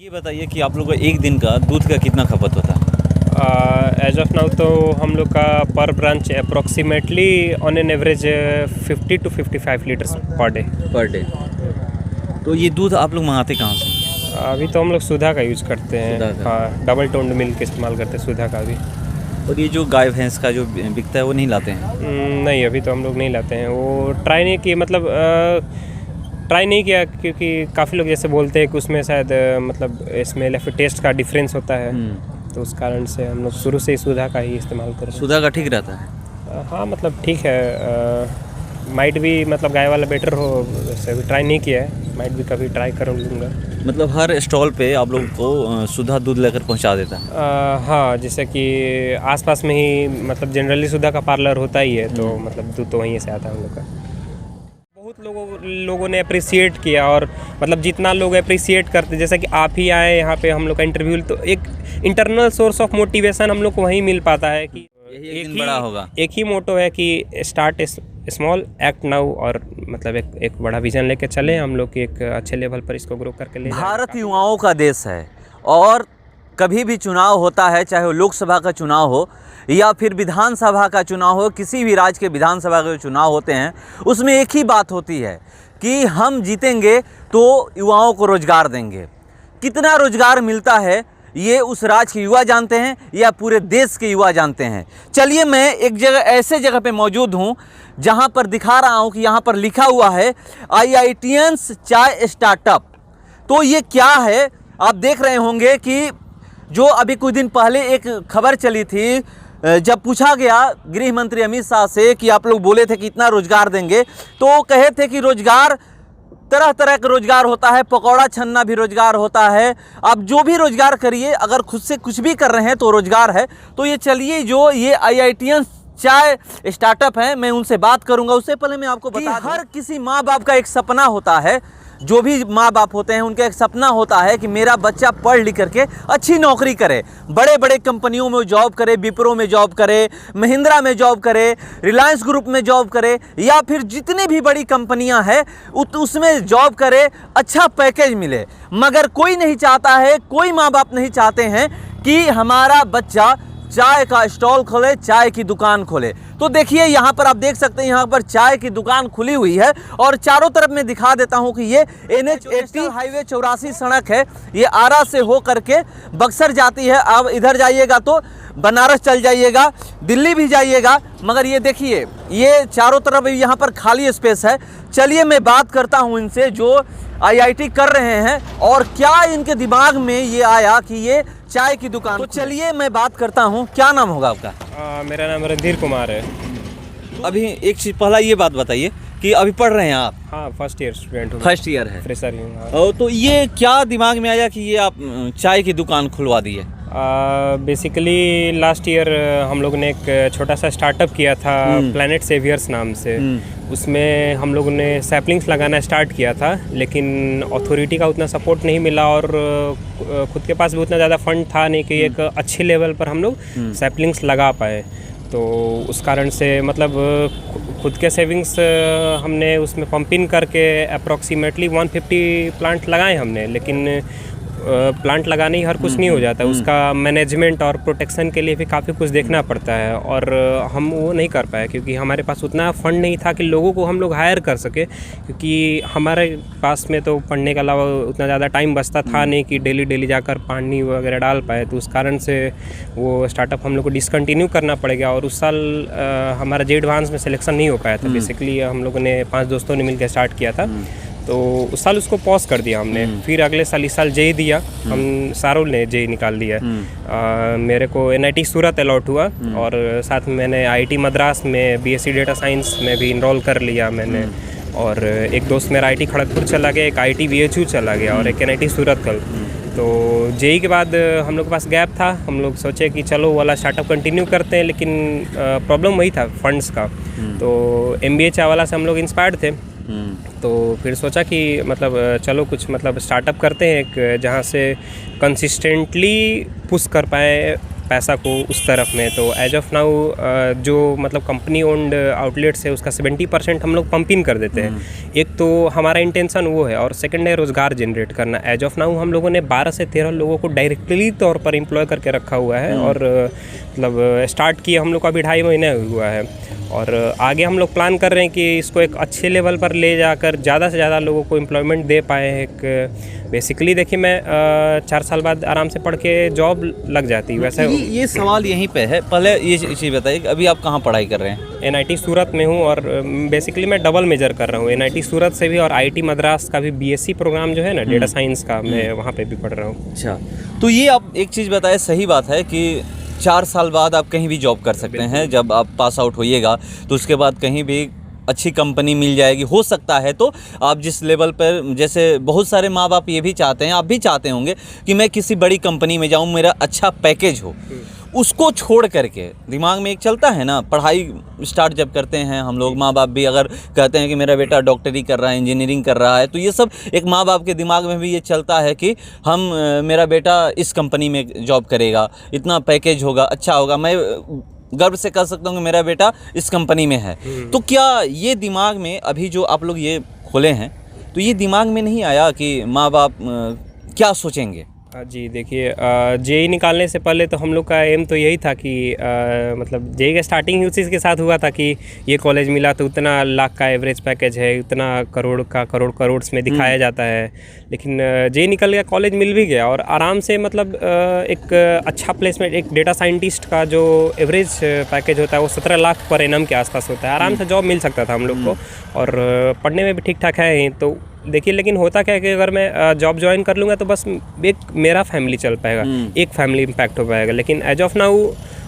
ये बताइए कि आप लोग का एक दिन का दूध का कितना खपत होता है? एज ऑफ नाउ तो हम लोग का पर branch approximately on an average 50 to 55 litres per day. तो ये दूध आप लोग मंगाते कहाँ से? अभी तो हम लोग सुधा का यूज़ करते हैं। सुधा का। हाँ, डबल टोन्ड मिल्क इस्तेमाल करते हैं सुधा का भी। और ये जो गाय भैंस का जो बिकता है वो नहीं लाते हैं? नहीं, अभी तो हम लोग नहीं लाते हैं। वो ट्राई नहीं किए, मतलब ट्राई नहीं किया क्योंकि काफ़ी लोग जैसे बोलते हैं कि उसमें शायद मतलब स्मेल या फिर टेस्ट का डिफरेंस होता है, तो उस कारण से हम लोग शुरू से ही सुधा का ही इस्तेमाल कर रहे हैं। सुधा का ठीक रहता है? हाँ, मतलब ठीक है। माइट भी मतलब गाय वाला बेटर हो, वैसे अभी ट्राई नहीं किया है, माइट भी कभी ट्राई कर लूँगा। मतलब हर स्टॉल पे आप लोगों को सुधा दूध लेकर पहुंचा देता है? हाँ, जैसे कि आसपास में ही मतलब जनरली सुधा का पार्लर होता ही है, तो मतलब दूध तो वहीं से आता है हम लोग का। बहुत लोगों ने अप्रिसिएट किया, और मतलब जितना लोग अप्रिसिएट करते, जैसे कि आप ही आए यहाँ पे हम लोग का इंटरव्यू, तो एक इंटरनल सोर्स ऑफ मोटिवेशन हम लोग को वहीं मिल पाता है कि एक दिन बड़ा होगा। एक ही मोटो है कि स्टार्ट स्मॉल एक्ट नाउ, और मतलब एक बड़ा विजन लेके चले हम लोग कि एक अच्छे लेवल पर इसको ग्रो करके ले जाएं। भारत युवाओं का देश है, और कभी भी चुनाव होता है, चाहे वो लोकसभा का चुनाव हो या फिर विधानसभा का चुनाव हो, किसी भी राज्य के विधानसभा के चुनाव होते हैं, उसमें एक ही बात होती है कि हम जीतेंगे तो युवाओं को रोजगार देंगे। कितना रोजगार मिलता है ये उस राज्य के युवा जानते हैं या पूरे देश के युवा जानते हैं। चलिए, मैं एक जगह ऐसे जगह पे मौजूद हूँ जहाँ पर दिखा रहा हूँ कि यहाँ पर लिखा हुआ है IITians चाय स्टार्टअप। तो ये क्या है, आप देख रहे होंगे कि जो अभी कुछ दिन पहले एक खबर चली थी, जब पूछा गया गृह मंत्री अमित शाह से कि आप लोग बोले थे कि इतना रोजगार देंगे, तो कहे थे कि रोजगार तरह तरह का रोजगार होता है, पकौड़ा छन्ना भी रोजगार होता है, आप जो भी रोजगार करिए, अगर खुद से कुछ भी कर रहे हैं तो रोजगार है। तो ये चलिए, जो ये IITians चाय स्टार्टअप है, मैं उनसे बात करूंगा। उससे पहले मैं आपको बता दूं, हर किसी माँ बाप का एक सपना होता है, जो भी माँ बाप होते हैं उनका एक सपना होता है कि मेरा बच्चा पढ़ लिख करके अच्छी नौकरी करे, बड़े बड़े कंपनियों में जॉब करे, विप्रो में जॉब करे, महिंद्रा में जॉब करे, रिलायंस ग्रुप में जॉब करे, या फिर जितनी भी बड़ी कंपनियां हैं उसमें जॉब करे, अच्छा पैकेज मिले। मगर कोई नहीं चाहता है, कोई माँ बाप नहीं चाहते हैं कि हमारा बच्चा चाय का स्टॉल खोले, चाय की दुकान खोले। तो देखिए, यहाँ पर आप देख सकते हैं, यहाँ पर चाय की दुकान खुली हुई है, और चारों तरफ मैं दिखा देता हूँ कि ये NH80 हाईवे 84 सड़क है। ये आरा से हो करके बक्सर जाती है। अब इधर जाइएगा तो बनारस चल जाइएगा, दिल्ली भी जाइएगा। मगर ये देखिए, ये चारों तरफ यहाँ पर खाली स्पेस है। चलिए, मैं बात करता हूँ इनसे जो IIT कर रहे हैं, और क्या इनके दिमाग में ये आया कि ये चाय की दुकान। तो चलिए, मैं बात करता हूँ। क्या नाम होगा आपका? मेरा नाम रणधीर कुमार है। अभी एक चीज़ पहला ये बात बताइए कि अभी पढ़ रहे हैं आप? हाँ, फर्स्ट ईयर स्टूडेंट हूँ। फर्स्ट ईयर है, फ्रेशर ही हूँ। तो ये क्या दिमाग में आया कि ये आप चाय की दुकान खुलवा दिए? बेसिकली लास्ट ईयर हम लोग ने एक छोटा सा स्टार्टअप किया था प्लैनेट सेवियर्स नाम से। उसमें हम लोगों ने सैपलिंग्स लगाना स्टार्ट किया था, लेकिन अथॉरिटी का उतना सपोर्ट नहीं मिला, और खुद के पास भी उतना ज़्यादा फंड था नहीं कि एक अच्छे लेवल पर हम लोग सैपलिंग्स लगा पाए। तो उस कारण से मतलब खुद के सेविंग्स हमने उसमें पंप इन करके अप्रॉक्सीमेटली 150 प्लांट लगाए हमने। लेकिन प्लांट लगाने ही हर कुछ नहीं हो जाता, उसका मैनेजमेंट और प्रोटेक्शन के लिए भी काफ़ी कुछ देखना पड़ता है, और हम वो नहीं कर पाए क्योंकि हमारे पास उतना फंड नहीं था कि लोगों को हम लोग हायर कर सके, क्योंकि हमारे पास में तो पढ़ने के अलावा उतना ज़्यादा टाइम बचता था नहीं कि डेली जाकर पानी वगैरह डाल पाए। तो उस कारण से वो स्टार्टअप हम लोग को डिसकंटिन्यू करना पड़ेगा, और उस साल हमारा जे एडवांस में सिलेक्शन नहीं हो पाया था। बेसिकली हम लोगों ने 5 दोस्तों ने मिलकर स्टार्ट किया था, तो उस साल उसको पॉज कर दिया हमने। फिर अगले साल, इस साल जेई दिया हम सारों ने, जेई निकाल दिया। मेरे को NIT सूरत अलॉट हुआ, और साथ में मैंने IIT मद्रास में BSc डेटा साइंस में भी इनरोल कर लिया मैंने। और एक दोस्त मेरा IIT खड़गपुर चला गया, एक IIT BHU चला गया, और एक NIT सूरत कल। तो जेई के बाद हम लोग के पास गैप था, हम लोग सोचे कि चलो वाला स्टार्टअप कंटिन्यू करते हैं, लेकिन प्रॉब्लम वही था फंड्स का। तो MBA चावला से हम लोग इंस्पायर्ड थे, तो फिर सोचा कि मतलब चलो कुछ मतलब स्टार्टअप करते हैं एक, जहाँ से कंसिस्टेंटली पुश कर पाए पैसा को उस तरफ में। तो एज ऑफ नाउ जो मतलब कंपनी ओन्ड आउटलेट्स है उसका 70% हम लोग पंप इन कर देते हैं। एक तो हमारा इंटेंशन वो है, और सेकंड है रोज़गार जनरेट करना। एज ऑफ नाउ हम लोगों ने 12 से 13 लोगों को डायरेक्टली तौर पर एम्प्लॉय करके रखा हुआ है, और मतलब स्टार्ट किए हम लोग का अभी 2.5 महीने हुआ है, और आगे हम लोग प्लान कर रहे हैं कि इसको एक अच्छे लेवल पर ले जाकर ज़्यादा से ज़्यादा लोगों को एम्प्लॉयमेंट दे पाए। एक बेसिकली देखिए, मैं 4 साल बाद आराम से पढ़ के जॉब लग जाती। वैसे ये सवाल यहीं पे है। पहले ये चीज़ बताइए, अभी आप कहाँ पढ़ाई कर रहे हैं? NIT सूरत में हूँ, और बेसिकली मैं डबल मेजर कर रहा हूँ, NIT सूरत से भी और IIT मद्रास का भी BSc प्रोग्राम जो है ना डेटा साइंस का, मैं वहाँ पे भी पढ़ रहा हूँ। अच्छा, तो ये आप एक चीज़ बताएं, सही बात है कि 4 साल बाद आप कहीं भी जॉब कर सकते हैं। जब आप पास आउट होइएगा तो उसके बाद कहीं भी अच्छी कंपनी मिल जाएगी। हो सकता है तो आप जिस लेवल पर, जैसे बहुत सारे माँ बाप ये भी चाहते हैं, आप भी चाहते होंगे कि मैं किसी बड़ी कंपनी में जाऊँ, मेरा अच्छा पैकेज हो। उसको छोड़ करके दिमाग में एक चलता है ना, पढ़ाई स्टार्ट जब करते हैं हम लोग, माँ बाप भी अगर कहते हैं कि मेरा बेटा डॉक्टरी कर रहा है, इंजीनियरिंग कर रहा है, तो ये सब एक माँ बाप के दिमाग में भी ये चलता है कि मेरा बेटा इस कंपनी में जॉब करेगा, इतना पैकेज होगा, अच्छा होगा, मैं गर्व से कह सकता हूँ कि मेरा बेटा इस कंपनी में है। तो क्या ये दिमाग में अभी जो आप लोग ये खोले हैं, तो ये दिमाग में नहीं आया कि माँ बाप क्या सोचेंगे? जी देखिए, जेई निकालने से पहले तो हम लोग का एम तो यही था कि मतलब जेई का स्टार्टिंग उसी के साथ हुआ था कि ये कॉलेज मिला तो उतना लाख का एवरेज पैकेज है, उतना करोड़ का करोड़ में दिखाया जाता है। लेकिन जेई निकल गया, कॉलेज मिल भी गया, और आराम से मतलब एक अच्छा प्लेसमेंट, एक डेटा साइंटिस्ट का जो एवरेज पैकेज होता है वो 17 लाख पर एनम के आसपास होता है। आराम से जॉब मिल सकता था हम लोग को, और पढ़ने में भी ठीक ठाक है ही। तो देखिए, लेकिन होता क्या है कि अगर मैं जॉब ज्वाइन कर लूँगा तो बस एक मेरा फैमिली चल पाएगा, एक फैमिली इम्पैक्ट हो पाएगा। लेकिन एज ऑफ नाउ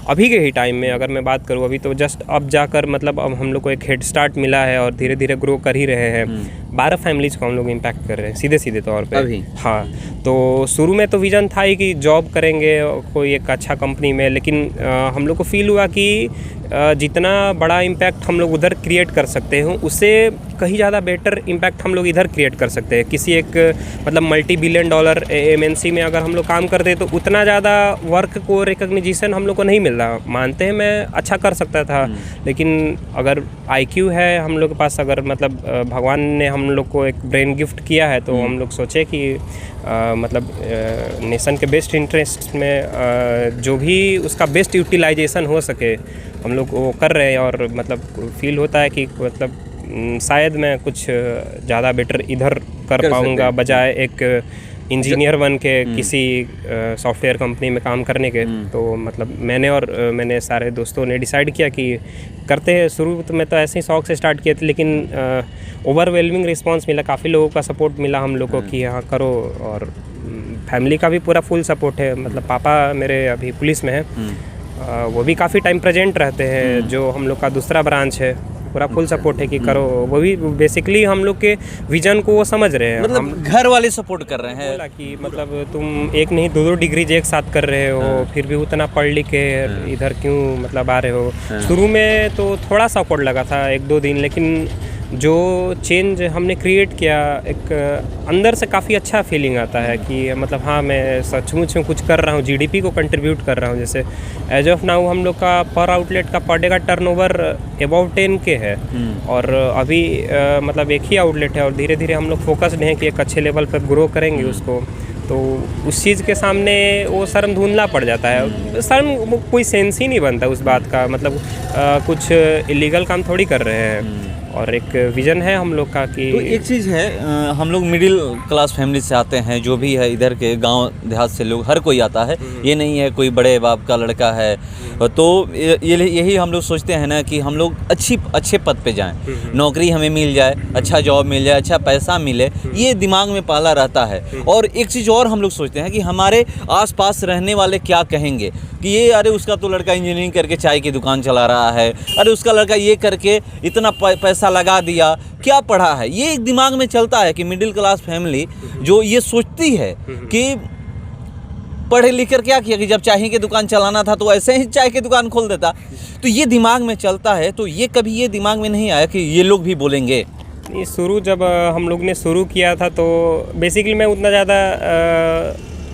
अभी के ही टाइम में अगर मैं बात करूँ, अभी तो जस्ट अब जाकर मतलब अब हम लोग को एक हेड स्टार्ट मिला है और धीरे धीरे ग्रो कर ही रहे हैं। 12 फैमिलीज़ को हम लोग इम्पैक्ट कर रहे हैं सीधे तौर पे अभी। हाँ, तो शुरू में तो विज़न था ही कि जॉब करेंगे कोई एक अच्छा कंपनी में, लेकिन हम लोग को फील हुआ कि जितना बड़ा इम्पैक्ट हम लोग उधर क्रिएट कर सकते हैं, उससे कहीं ज़्यादा बेटर इम्पैक्ट हम लोग इधर क्रिएट कर सकते हैं। किसी एक मतलब $multi-billion MNC में अगर हम लोग काम करते हैं तो उतना ज़्यादा वर्क को रिकग्निशन हम लोग को नहीं मिल रहा। मानते हैं मैं अच्छा कर सकता था, लेकिन अगर IQ है हम लोग के पास, अगर मतलब भगवान ने हम लोग को एक ब्रेन गिफ्ट किया है, तो हम लोग सोचे कि मतलब नेशन के बेस्ट इंटरेस्ट में जो भी उसका बेस्ट यूटिलाइजेशन हो सके हम लोग वो कर रहे हैं। और मतलब फील होता है कि मतलब शायद मैं कुछ ज़्यादा बेटर इधर कर पाऊँगा बजाय एक इंजीनियर बन के किसी सॉफ्टवेयर कंपनी में काम करने के। तो मतलब मैंने सारे दोस्तों ने डिसाइड किया कि करते हैं। शुरू तो मैं तो ऐसे ही शौक से स्टार्ट किए थे, लेकिन ओवरवेलमिंग रिस्पांस मिला, काफ़ी लोगों का सपोर्ट मिला हम लोग को कि हाँ करो, और फैमिली का भी पूरा फुल सपोर्ट है। मतलब पापा मेरे अभी पुलिस में है, वो भी काफ़ी टाइम प्रेजेंट रहते हैं, जो हम लोग का दूसरा ब्रांच है, पूरा फुल सपोर्ट है कि करो। वो भी बेसिकली हम लोग के विजन को वो समझ रहे हैं। मतलब घर वाले सपोर्ट कर रहे हैं बोला कि मतलब तुम एक नहीं 2 डिग्रीज एक साथ कर रहे हो, फिर भी उतना पढ़ लिख के इधर क्यों मतलब आ रहे हो। शुरू में तो थोड़ा सा awkward लगा था 1-2 दिन, लेकिन जो चेंज हमने क्रिएट किया, एक अंदर से काफ़ी अच्छा फीलिंग आता है कि मतलब हाँ मैं सचमुच में कुछ कर रहा हूँ, GDP को कंट्रीब्यूट कर रहा हूँ। जैसे एज ऑफ नाउ हम लोग का पर आउटलेट का पर डे का टर्नओवर अबाउट 10 के है, और अभी मतलब एक ही आउटलेट है, और धीरे धीरे हम लोग फोकस्ड हैं कि एक अच्छे लेवल पर ग्रो करेंगे उसको। तो उस चीज़ के सामने वो शर्म धुंधला पड़ जाता है। शर्म कोई सेंस ही नहीं बनता उस बात का, मतलब कुछ इलीगल काम थोड़ी कर रहे हैं। और एक विज़न है हम लोग का कि तो एक चीज़ है, हम लोग मिडिल क्लास फैमिली से आते हैं, जो भी है इधर के गांव देहात से लोग, हर कोई आता है। ये नहीं है कोई बड़े बाप का लड़का है। तो यही हम लोग सोचते हैं ना कि हम लोग अच्छे पद पे जाएं, नौकरी हमें मिल जाए, अच्छा जॉब मिल जाए, अच्छा पैसा मिले, ये दिमाग में पाला रहता है। और एक चीज़ और हम लोग सोचते हैं कि हमारे आसपास रहने वाले क्या कहेंगे कि ये अरे उसका तो लड़का इंजीनियरिंग करके चाय की दुकान चला रहा है, अरे उसका लड़का ये करके इतना पैसा लगा दिया, क्या पढ़ा है। ये एक दिमाग में चलता है कि मिडिल क्लास फैमिली जो ये सोचती है कि पढ़े लिख कर क्या किया कि जब चाय की दुकान चलाना था तो ऐसे ही चाय की दुकान खोल देता। तो ये दिमाग में चलता है। तो ये कभी ये दिमाग में नहीं आया कि ये लोग भी बोलेंगे? ये शुरू जब हम लोग ने शुरू किया था तो बेसिकली मैं उतना ज़्यादा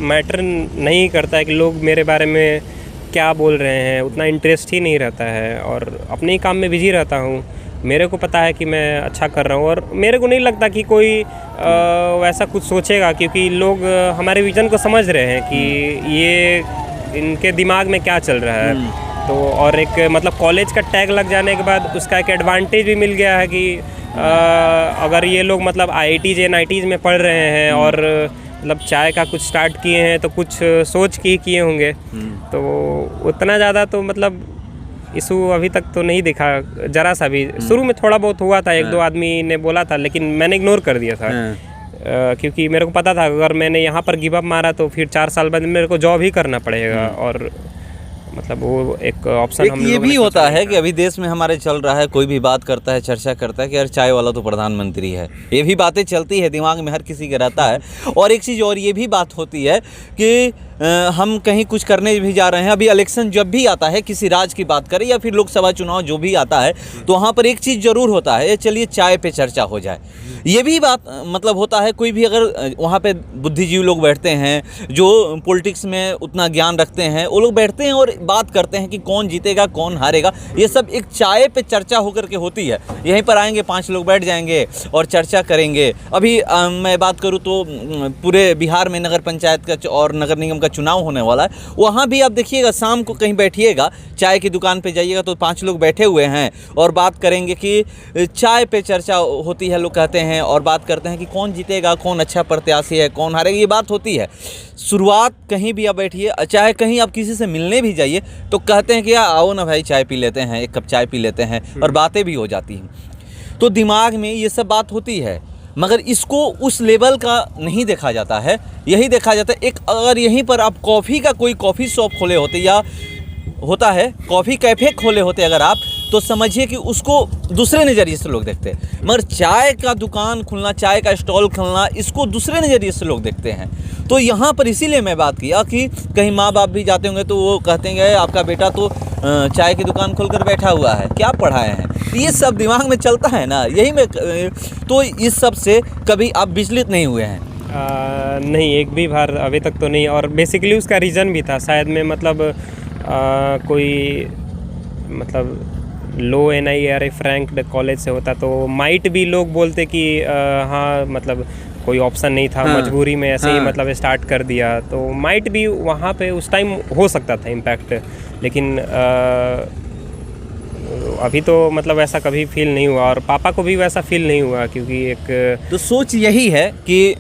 मैटर नहीं करता है कि लोग मेरे बारे में क्या बोल रहे हैं उतना इंटरेस्ट ही नहीं रहता है, और अपने ही काम में बिजी रहता हूँ। मेरे को पता है कि मैं अच्छा कर रहा हूँ, और मेरे को नहीं लगता कि कोई वैसा कुछ सोचेगा, क्योंकि लोग हमारे विजन को समझ रहे हैं कि ये इनके दिमाग में क्या चल रहा है। तो और एक मतलब कॉलेज का टैग लग जाने के बाद उसका एक एडवांटेज भी मिल गया है कि अगर ये लोग मतलब IITs NITs में पढ़ रहे हैं और मतलब चाय का कुछ स्टार्ट किए हैं तो कुछ सोच के ही किए होंगे, तो उतना ज़्यादा तो मतलब इशू अभी तक तो नहीं दिखा जरा सा भी। शुरू में थोड़ा बहुत हुआ था, 1-2 आदमी ने बोला था, लेकिन मैंने इग्नोर कर दिया था। क्योंकि मेरे को पता था अगर मैंने यहाँ पर गिव अप मारा तो फिर 4 साल बाद मेरे को जॉब ही करना पड़ेगा, और मतलब वो एक ऑप्शन हम ये भी होता है कि अभी देश में हमारे चल रहा है, कोई भी बात करता है, चर्चा करता है कि यार चाय वाला तो प्रधानमंत्री है। ये भी बातें चलती है, दिमाग में हर किसी के रहता है। और एक चीज़ और ये भी बात होती है कि हम कहीं कुछ करने भी जा रहे हैं। अभी इलेक्शन जब भी आता है, किसी राज्य की बात करें या फिर लोकसभा चुनाव जो भी आता है, तो वहाँ पर एक चीज़ ज़रूर होता है, चलिए चाय पे चर्चा हो जाए। ये भी बात मतलब होता है, कोई भी अगर वहाँ पे बुद्धिजीवी लोग बैठते हैं जो पॉलिटिक्स में उतना ज्ञान रखते हैं, वो लोग बैठते हैं और बात करते हैं कि कौन जीतेगा कौन हारेगा। ये सब एक चाय पे चर्चा होकर के होती है। यहीं पर आएंगे 5 लोग बैठ जाएंगे और चर्चा करेंगे। अभी मैं बात करूँ तो पूरे बिहार में नगर पंचायत का और नगर निगम का चुनाव होने वाला है। वहाँ भी आप देखिएगा, शाम को कहीं बैठिएगा, चाय की दुकान पे जाइएगा तो 5 लोग बैठे हुए हैं और बात करेंगे कि चाय पे चर्चा होती है। लोग कहते हैं और बात करते हैं कि कौन जीतेगा, कौन अच्छा प्रत्याशी है, कौन हारेगा, ये बात होती है। शुरुआत कहीं भी आप बैठिए, चाहे कहीं आप किसी से मिलने भी जाइए तो कहते हैं कि आओ ना भाई चाय पी लेते हैं, एक कप चाय पी लेते हैं, और बातें भी हो जाती हैं। तो दिमाग में ये सब बात होती है, मगर इसको उस लेवल का नहीं देखा जाता है। यही देखा जाता है, एक अगर यहीं पर आप कॉफ़ी का कोई कॉफ़ी शॉप खोले होते या होता है कॉफ़ी कैफ़े खोले होते अगर आप, तो समझिए कि उसको दूसरे नज़रिए से लोग देखते हैं। मगर चाय का दुकान खुलना, चाय का स्टॉल खुलना, इसको दूसरे नज़रिए से लोग देखते हैं। तो यहाँ पर इसीलिए मैं बात किया कि कहीं माँ बाप भी जाते होंगे तो वो कहते हैं आपका बेटा तो चाय की दुकान खोलकर बैठा हुआ है, क्या पढ़ाए हैं। ये सब दिमाग में चलता है ना, यही में। तो इस सब से कभी आप विचलित नहीं हुए हैं? नहीं, एक भी बार अभी तक तो नहीं। और बेसिकली उसका रीज़न भी था शायद में, मतलब कोई मतलब लो NIRF रैंक्ड कॉलेज से होता तो माइट भी लोग बोलते कि हाँ मतलब कोई ऑप्शन नहीं था, मजबूरी में ऐसे ही मतलब स्टार्ट कर दिया, तो माइट भी वहाँ पे उस टाइम हो सकता था इम्पैक्ट। लेकिन अभी तो मतलब वैसा कभी फील नहीं हुआ, और पापा को भी वैसा फील नहीं हुआ, क्योंकि एक तो सोच यही है कि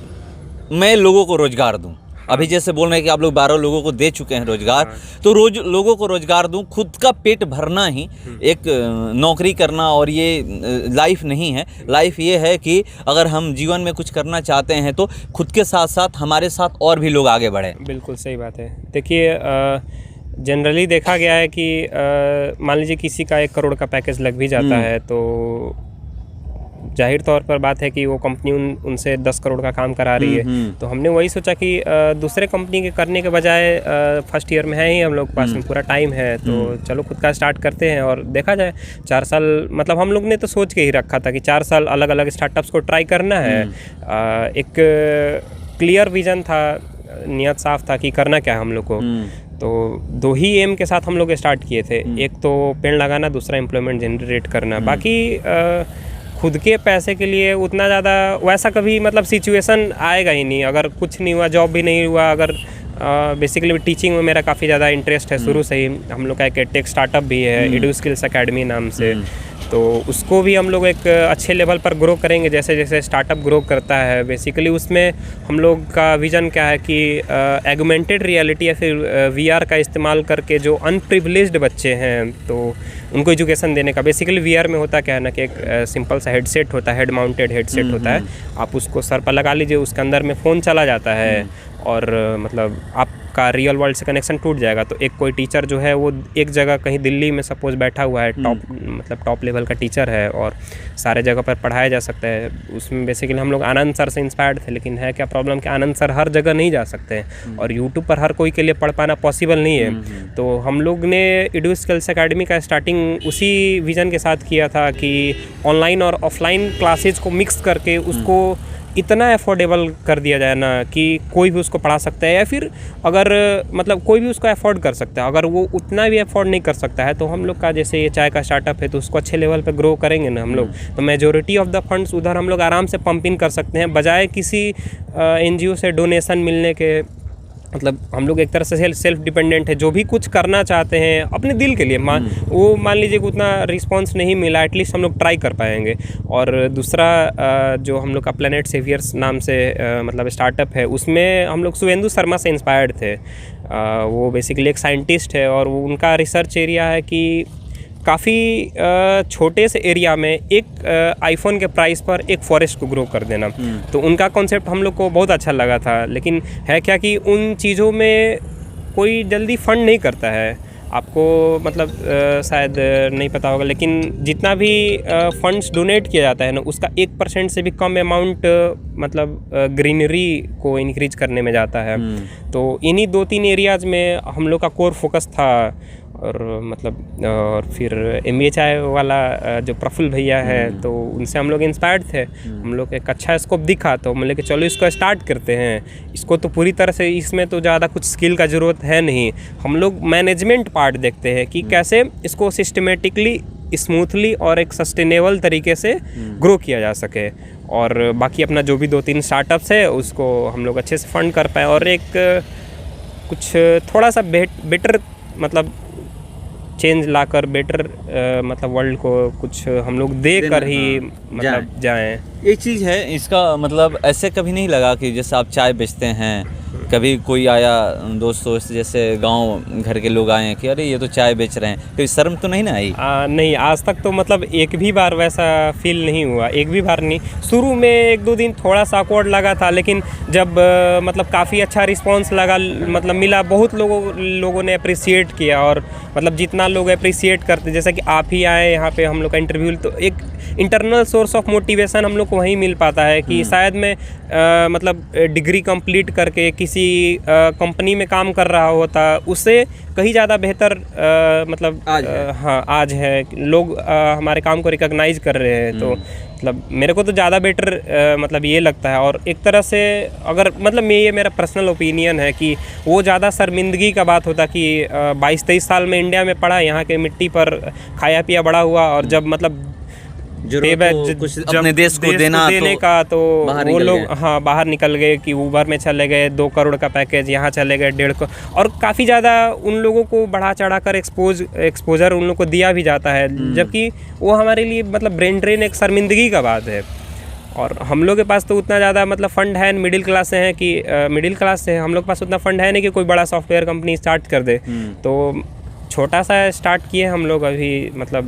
मैं लोगों को रोज़गार दूं। अभी जैसे बोल रहे हैं कि आप लोग 12 लोगों को दे चुके हैं रोज़गार, तो रोज लोगों को रोज़गार दूं। खुद का पेट भरना ही एक नौकरी करना और ये लाइफ नहीं है। लाइफ ये है कि अगर हम जीवन में कुछ करना चाहते हैं तो खुद के साथ साथ हमारे साथ और भी लोग आगे बढ़ें। बिल्कुल सही बात है। देखिए जनरली देखा गया है कि मान लीजिए किसी का 1 करोड़ का पैकेज लग भी जाता है, तो जाहिर तौर पर बात है कि वो कंपनी उनसे 10 करोड़ का काम करा रही है। तो हमने वही सोचा कि दूसरे कंपनी के करने के बजाय फर्स्ट ईयर में है ही हम लोग पास में पूरा टाइम है, तो चलो खुद का स्टार्ट करते हैं और देखा जाए। 4 साल मतलब हम लोग ने तो सोच के ही रखा था कि 4 साल अलग अलग स्टार्टअप्स को ट्राई करना है। एक क्लियर विजन था, नियत साफ था कि करना क्या है हम लोग को। तो 2 ही एम के साथ हम लोग स्टार्ट किए थे, एक तो पेड़ लगाना, दूसरा एम्प्लॉयमेंट जनरेट करना। बाकी खुद के पैसे के लिए उतना ज़्यादा वैसा कभी मतलब सिचुएशन आएगा ही नहीं। अगर कुछ नहीं हुआ, जॉब भी नहीं हुआ, अगर बेसिकली टीचिंग में मेरा काफ़ी ज़्यादा इंटरेस्ट है शुरू से ही। हम लोग का एक टेक स्टार्टअप भी है EduSkills Academy नाम से, तो उसको भी हम लोग एक अच्छे लेवल पर ग्रो करेंगे जैसे जैसे स्टार्टअप ग्रो करता है। बेसिकली उसमें हम लोग का विज़न क्या है कि एगमेंटेड रियलिटी या फिर VR का इस्तेमाल करके जो अनप्रिविलेज्ड बच्चे हैं तो उनको एजुकेशन देने का। बेसिकली VR में होता क्या है ना कि एक सिंपल सा हेडसेट होता है, हेड माउंटेड हेडसेट होता है। आप उसको सर पर लगा लीजिए, उसके अंदर में फ़ोन चला जाता है और मतलब आपका रियल वर्ल्ड से कनेक्शन टूट जाएगा। तो एक कोई टीचर जो है वो एक जगह कहीं दिल्ली में सपोज बैठा हुआ है, टॉप लेवल का टीचर है और सारे जगह पर पढ़ाया जा सकता है। उसमें बेसिकली हम लोग आनंद सर से इंस्पायर्ड थे, लेकिन है क्या प्रॉब्लम कि आनंद सर हर जगह नहीं जा सकते हैं और यूट्यूब पर हर कोई के लिए पढ़ पाना पॉसिबल नहीं है। तो हम लोग ने EduSkills Academy का स्टार्टिंग उसी विज़न के साथ किया था कि ऑनलाइन और ऑफलाइन क्लासेज को मिक्स करके उसको इतना अफोर्डेबल कर दिया जाए ना कि कोई भी उसको पढ़ा सकता है, या फिर अगर मतलब कोई भी उसको अफोर्ड कर सकता है। अगर वो उतना भी अफोर्ड नहीं कर सकता है तो हम लोग का जैसे ये चाय का स्टार्टअप है तो उसको अच्छे लेवल पे ग्रो करेंगे ना हम लोग, तो मेजोरिटी ऑफ द फंड्स उधर हम लोग आराम से पंप इन कर सकते हैं, बजाय किसी NGO से डोनेशन मिलने के। मतलब हम लोग एक तरह से सेल्फ डिपेंडेंट है, जो भी कुछ करना चाहते हैं अपने दिल के लिए मान लीजिए कि उतना रिस्पांस नहीं मिला, एटलीस्ट हम लोग ट्राई कर पाएंगे। और दूसरा जो हम लोग का प्लैनेट सेवियर्स नाम से मतलब स्टार्टअप है, उसमें हम लोग शुभेंदु शर्मा से इंस्पायर्ड थे। वो बेसिकली एक साइंटिस्ट है और उनका रिसर्च एरिया है कि काफ़ी छोटे से एरिया में एक आईफोन के प्राइस पर एक फॉरेस्ट को ग्रो कर देना। तो उनका कॉन्सेप्ट हम लोग को बहुत अच्छा लगा था, लेकिन है क्या कि उन चीज़ों में कोई जल्दी फंड नहीं करता है। आपको मतलब शायद नहीं पता होगा, लेकिन जितना भी फंड्स डोनेट किया जाता है ना, उसका 1% से भी कम अमाउंट मतलब ग्रीनरी को इंक्रीज करने में जाता है। तो इन्हीं 2-3 एरियाज़ में हम लोग का कोर फोकस था। और मतलब और फिर MBA चाय वाला जो प्रफुल्ल भैया है, तो उनसे हम लोग इंस्पायर्ड थे। हम लोग एक अच्छा स्कोप दिखा तो हम लोग चलो इसको स्टार्ट करते हैं। इसको तो पूरी तरह से इसमें तो ज़्यादा कुछ स्किल का ज़रूरत है नहीं, हम लोग मैनेजमेंट पार्ट देखते हैं कि कैसे इसको सिस्टमेटिकली, स्मूथली और एक सस्टेनेबल तरीके से ग्रो किया जा सके। और बाकी अपना जो भी 2-3 स्टार्टअप्स है उसको हम लोग अच्छे से फंड कर पाएँ, और एक कुछ थोड़ा सा बेटर मतलब चेंज लाकर बेटर मतलब वर्ल्ड को कुछ हम लोग दे कर ही मतलब जाएं। एक चीज़ है इसका, मतलब ऐसे कभी नहीं लगा कि जैसे आप चाय बेचते हैं, कभी कोई आया दोस्त जैसे गांव घर के लोग आए कि अरे ये तो चाय बेच रहे हैं, कोई शर्म तो नहीं ना आई? नहीं, आज तक तो मतलब एक भी बार वैसा फील नहीं हुआ, एक भी बार नहीं। शुरू में 1-2 दिन थोड़ा सा ऑकवर्ड लगा था, लेकिन जब मतलब काफ़ी अच्छा रिस्पांस लगा, मतलब मिला, बहुत लोगों ने अप्रिसिएट किया। और मतलब जितना लोग अप्रिसिएट करते, जैसे कि आप ही आए यहाँ पे हम लोग का इंटरव्यू, तो एक इंटरनल सोर्स ऑफ मोटिवेशन हम लोग को वहीं मिल पाता है कि शायद मैं मतलब डिग्री कंप्लीट करके किसी कंपनी में काम कर रहा होता, उससे कहीं ज़्यादा बेहतर मतलब हाँ आज है, लोग हमारे काम को रिकॉग्नाइज कर रहे हैं। तो मतलब मेरे को तो ज़्यादा बेटर मतलब ये लगता है। और एक तरह से अगर मतलब ये मेरा पर्सनल ओपिनियन है कि वो ज़्यादा शर्मिंदगी का बात होता कि 22-23 साल में इंडिया में पढ़ा, यहाँ के मिट्टी पर खाया पिया बड़ा हुआ, और जब मतलब कुछ अपने देश को देने का तो वो लोग बाहर निकल गए कि ऊबर में चले गए, 2 करोड़ का पैकेज, यहाँ चले गए 1.5 करोड़, और काफ़ी ज़्यादा उन लोगों को बढ़ा चढ़ा कर एक्सपोजर उन लोगों को दिया भी जाता है, जबकि वो हमारे लिए मतलब ब्रेन ड्रेन, एक शर्मिंदगी का बात है। और हम लोग के पास तो उतना ज़्यादा मतलब फ़ंड है, मिडिल क्लास से हैं कि मिडिल क्लास से हम लोग के पास उतना फ़ंड है नहीं कि कोई बड़ा सॉफ्टवेयर कंपनी स्टार्ट कर दे। तो छोटा सा स्टार्ट किए हम लोग अभी, मतलब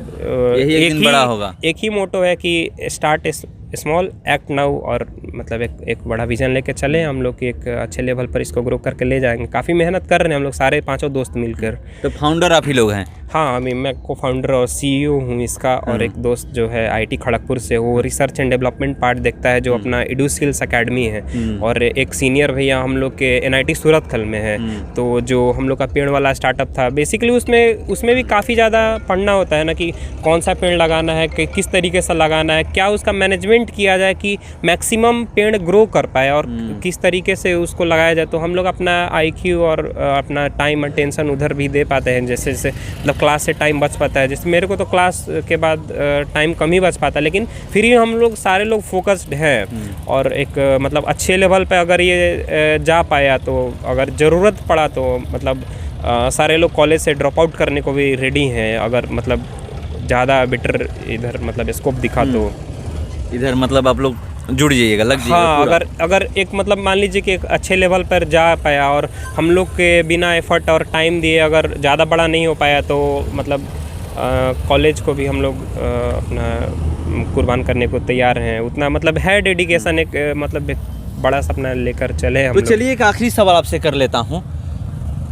एक ही मोटो है कि स्टार्ट स्मॉल एक्ट नाउ, और मतलब एक बड़ा विजन लेके चले हम लोग कि एक अच्छे लेवल पर इसको ग्रो करके ले जाएंगे। काफ़ी मेहनत कर रहे हैं हम लोग सारे 5 दोस्त मिलकर। तो फाउंडर आप ही लोग हैं? हाँ, मैं को फाउंडर और CEO हूँ इसका, और एक दोस्त जो है IIT खड़गपुर से, वो रिसर्च एंड डेवलपमेंट पार्ट देखता है, जो अपना एडू स्किल्स अकेडमी है। और एक सीनियर भैया हम लोग के NIT सूरतखल में है। तो जो हम लोग का पेड़ वाला स्टार्टअप था, बेसिकली उसमें भी काफ़ी ज़्यादा पढ़ना होता है ना कि कौन सा पेड़ लगाना है, कि किस तरीके से लगाना है, क्या उसका मैनेजमेंट किया जाए कि मैक्सिमम पेड़ ग्रो कर पाए, और किस तरीके से उसको लगाया जाए। तो हम लोग अपना IQ और अपना टाइम अटेंशन उधर भी दे पाते हैं, जैसे मतलब क्लास से टाइम बच पाता है। जैसे मेरे को तो क्लास के बाद टाइम कम ही बच पाता है, लेकिन फिर भी हम लोग सारे लोग फोकस्ड हैं। और एक मतलब अच्छे लेवल पे अगर ये जा पाया, तो अगर ज़रूरत पड़ा तो मतलब सारे लोग कॉलेज से ड्रॉप आउट करने को भी रेडी हैं, अगर मतलब ज़्यादा बेटर इधर मतलब स्कोप दिखा तो इधर मतलब आप लोग जुड़ जाइएगा, लग जाइएगा। हाँ, अगर एक मतलब मान लीजिए कि एक अच्छे लेवल पर जा पाया, और हम लोग के बिना एफर्ट और टाइम दिए अगर ज़्यादा बड़ा नहीं हो पाया, तो मतलब कॉलेज को भी हम लोग अपना कुर्बान करने को तैयार हैं। उतना मतलब है डेडिकेशन, एक मतलब एक बड़ा सपना लेकर चले हम। तो चलिए एक आखिरी सवाल आपसे कर लेता हूँ,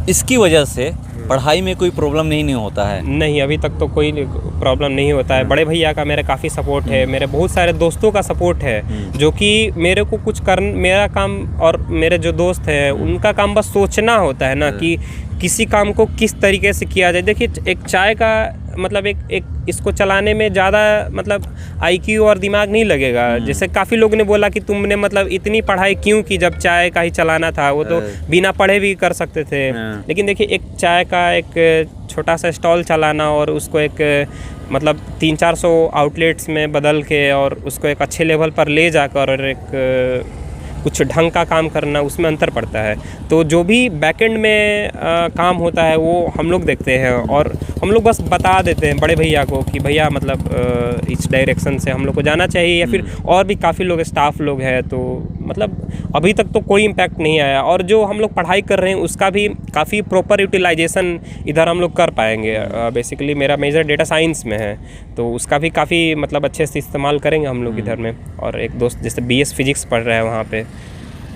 इसकी वजह से पढ़ाई में कोई प्रॉब्लम नहीं होता है? नहीं, अभी तक तो कोई प्रॉब्लम नहीं होता है। बड़े भैया का मेरा काफ़ी सपोर्ट है, मेरे बहुत सारे दोस्तों का सपोर्ट है, जो कि मेरे को कुछ मेरा काम और मेरे जो दोस्त हैं उनका काम बस सोचना होता है ना कि किसी काम को किस तरीके से किया जाए। देखिए, एक चाय का मतलब एक इसको चलाने में ज़्यादा मतलब आईक्यू और दिमाग नहीं लगेगा। जैसे काफ़ी लोगों ने बोला कि तुमने मतलब इतनी पढ़ाई क्यों की जब चाय का ही चलाना था, वो तो बिना पढ़े भी कर सकते थे। लेकिन देखिए, एक चाय का एक छोटा सा स्टॉल चलाना और उसको एक मतलब 300-400 आउटलेट्स में बदल के और उसको एक अच्छे लेवल पर ले जाकर और एक कुछ ढंग का काम करना, उसमें अंतर पड़ता है। तो जो भी बैकएंड में काम होता है वो हम लोग देखते हैं और हम लोग बस बता देते हैं बड़े भैया को कि भैया मतलब इस डायरेक्शन से हम लोग को जाना चाहिए, या फिर और भी काफ़ी लोग स्टाफ लोग हैं। तो मतलब अभी तक तो कोई इम्पैक्ट नहीं आया, और जो हम लोग पढ़ाई कर रहे हैं उसका भी काफ़ी प्रॉपर यूटिलाइजेशन इधर हम लोग कर पाएंगे। बेसिकली मेरा मेजर डेटा साइंस में है, तो उसका भी काफ़ी मतलब अच्छे से इस्तेमाल करेंगे हम लोग इधर में। और एक दोस्त जैसे BS फिजिक्स पढ़ रहा है वहाँ पे,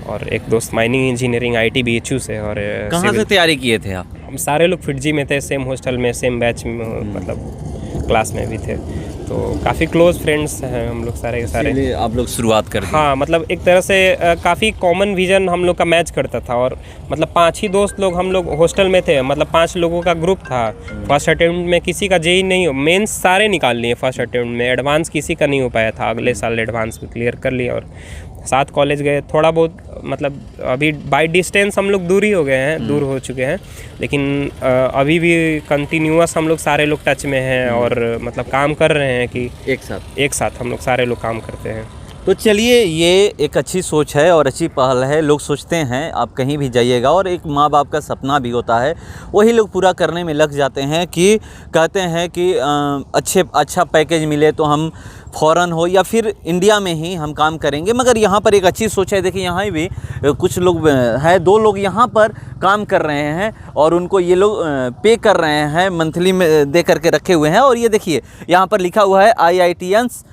और एक दोस्त माइनिंग इंजीनियरिंग IIT BHU से। और कहाँ से तैयारी किए थे आप? हम सारे लोग फिटजी में थे, सेम हॉस्टल में, सेम बैच में, मतलब क्लास में भी थे। तो काफ़ी क्लोज फ्रेंड्स हैं हम लोग सारे के सारे। आप लोग शुरुआत कर दी। हाँ, मतलब एक तरह से काफ़ी कॉमन विजन हम लोग का मैच करता था। और मतलब 5 ही दोस्त लोग हम लोग हॉस्टल में थे, मतलब 5 लोगों का ग्रुप था। फर्स्ट अटेम्प्ट में किसी का JEE नहीं हो, मेंस सारे निकाल लिए फर्स्ट अटेम्प्ट में, एडवांस किसी का नहीं हो पाया था। अगले साल एडवांस भी क्लियर कर लिया और साथ कॉलेज गए। थोड़ा बहुत मतलब अभी बाय डिस्टेंस हम लोग दूर ही हो गए हैं, दूर हो चुके हैं, लेकिन अभी भी कंटिन्यूअस हम लोग सारे लोग टच में हैं और मतलब काम कर रहे हैं कि एक साथ हम लोग सारे लोग काम करते हैं। तो चलिए, ये एक अच्छी सोच है और अच्छी पहल है। लोग सोचते हैं आप कहीं भी जाइएगा, और एक माँ बाप का सपना भी होता है, वही लोग पूरा करने में लग जाते हैं कि कहते हैं कि अच्छा पैकेज मिले तो हम फ़ॉरेन हो या फिर इंडिया में ही हम काम करेंगे। मगर यहाँ पर एक अच्छी सोच है। देखिए, यहाँ भी कुछ लोग हैं, 2 लोग यहाँ पर काम कर रहे हैं और उनको ये लोग पे कर रहे हैं, मंथली में दे करके रखे हुए हैं। और ये देखिए, यहाँ पर लिखा हुआ है IITians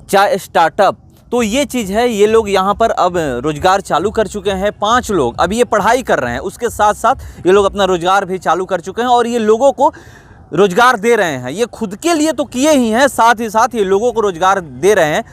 चाय स्टार्टअप। तो ये चीज़ है, ये लोग यहाँ पर अब रोज़गार चालू कर चुके हैं। 5 लोग अब ये पढ़ाई कर रहे हैं, उसके साथ साथ ये लोग अपना रोज़गार भी चालू कर चुके हैं और ये लोगों को रोज़गार दे रहे हैं। ये खुद के लिए तो किए ही हैं, साथ ही साथ ये लोगों को रोज़गार दे रहे हैं।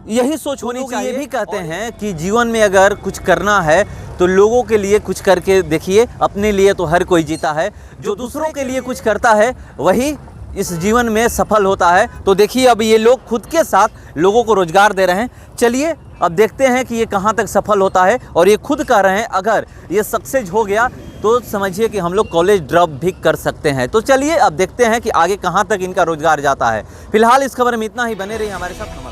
यही सोच होनी चाहिए। ये भी कहते हैं कि जीवन में अगर कुछ करना है तो लोगों के लिए कुछ करके देखिए। अपने लिए तो हर कोई जीता है, जो दूसरों के लिए कुछ करता है वही इस जीवन में सफल होता है। तो देखिए, अब ये लोग खुद के साथ लोगों को रोज़गार दे रहे हैं। चलिए, अब देखते हैं कि ये कहाँ तक सफल होता है। और ये खुद कह रहे हैं अगर ये सक्सेस हो गया तो समझिए कि हम लोग कॉलेज ड्रॉप भी कर सकते हैं। तो चलिए, अब देखते हैं कि आगे कहाँ तक इनका रोज़गार जाता है। फिलहाल इस खबर में इतना ही। बने रहिए हमारे साथ।